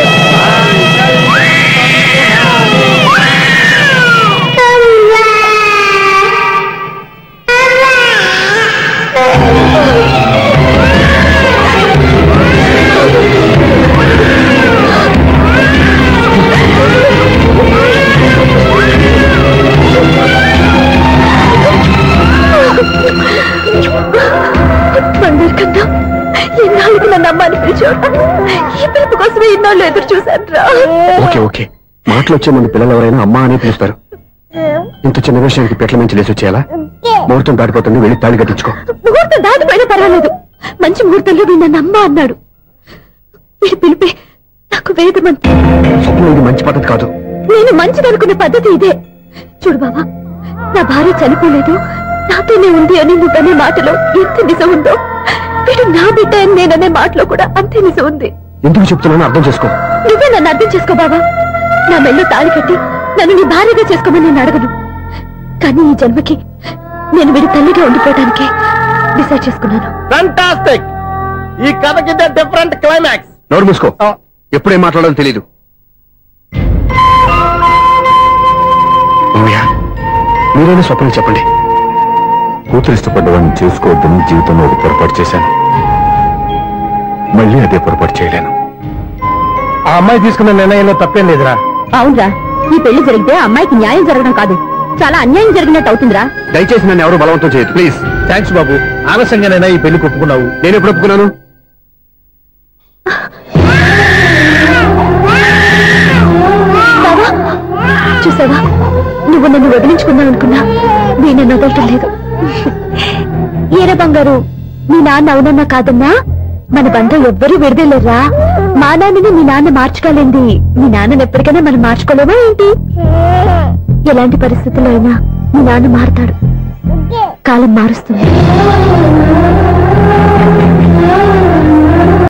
ఎన్నాళ్ళకి నన్ను అమ్మాని పిలిచాడు. ఈ పిలుపు కోసమే ఇన్నాళ్ళు ఎదురు చూశాను రా. ఓకే ఓకే, మాటలు వచ్చే ముందు పిల్లలు ఎవరైనా అమ్మా అని పిలుస్తారు. ఇంత చిన్న విషయానికి పెట్ల నుంచి లేచి వచ్చేయాలా? ముహూర్తం దాటిపోతుంది, వెళ్ళి తాళి కట్టించుకో. ముహూర్తం దాటిపోయినా పర్వాలేదు, మంచి ముహూర్తంలో వీడు నన్ను అమ్మ అన్నాడు. వీడి పిలిపే నాకు వేదమంత. స్వప్నం, ఇది మంచి పద్ధతి కాదు. నేను మంచిదనుకునే పద్ధతి ఇదే. చూడు బాబా, నా భార్య చనిపోలేదు, నాతోనే ఉంది అని నువ్వనే మాటలో ఎంత నిజం ఉందో, వీడు నా బిడ్డ అని నేననే మాటలో కూడా అంతే నిజం ఉంది. ఎందుకు చెప్తున్నానో అర్థం చేసుకో. నువ్వే నన్ను అర్థం చేసుకో బాబా. నా మెల్లో తాళి కట్టి నన్ను నీ భార్యగా చేసుకోమని నేను అడగను. కానీ ఈ జన్మకి నేను వీడి తల్లిగా ఉండిపోవడానికే డిసైడ్ చేసుకున్నాను. ఫెంటాస్టిక్. ఈ కథకి డిఫరెంట్ క్లైమాక్స్. నోరు మూసుకో, ఎప్పుడేం మాట్లాడాలో తెలీదు. మీరైనా స్వప్నం చెప్పండి. కూతురు ఇష్టపడ్డవాడిని చేసుకోవద్దని జీవితంలో ఒక పొరపాటు చేశాను. మళ్ళీ అదే పొరపాటు చేయలేను. ఆ అమ్మాయి తీసుకున్న నిర్ణయంలో తప్పేం లేదురా. అవునరా, ఈ పెళ్లి జరిగితే అమ్మాయికి న్యాయం జరగడం కాదు, చాలా అన్యాయం జరిగినట్టు అవుతుందిరా. దయచేసి నన్ను ఎవరు బలవంతం చేయదు ప్లీజ్. థ్యాంక్స్ బాబు, ఆలస్యంగానైనా ఈ పెళ్లి ఒప్పుకున్నావు. నేను ఎప్పుడు ఒప్పుకున్నాను? చూసావా, నువ్వు నన్ను వదిలించుకుందాం అనుకున్నా నేను వదలటం లేదు. ఏరా బంగారు, మీ నాన్న అవునన్నా కాదన్నా మన బంధం ఎవ్వరూ విడదలేరా. మా నాన్నని మీ నాన్న మార్చుకోలేంది, మీ నాన్నని ఎప్పటికైనా మనం మార్చుకోలేమా ఏంటి? ఎలాంటి పరిస్థితుల్లో అయినా మీ నాన్న మారుతాడు, కాలం మారుస్తుంది.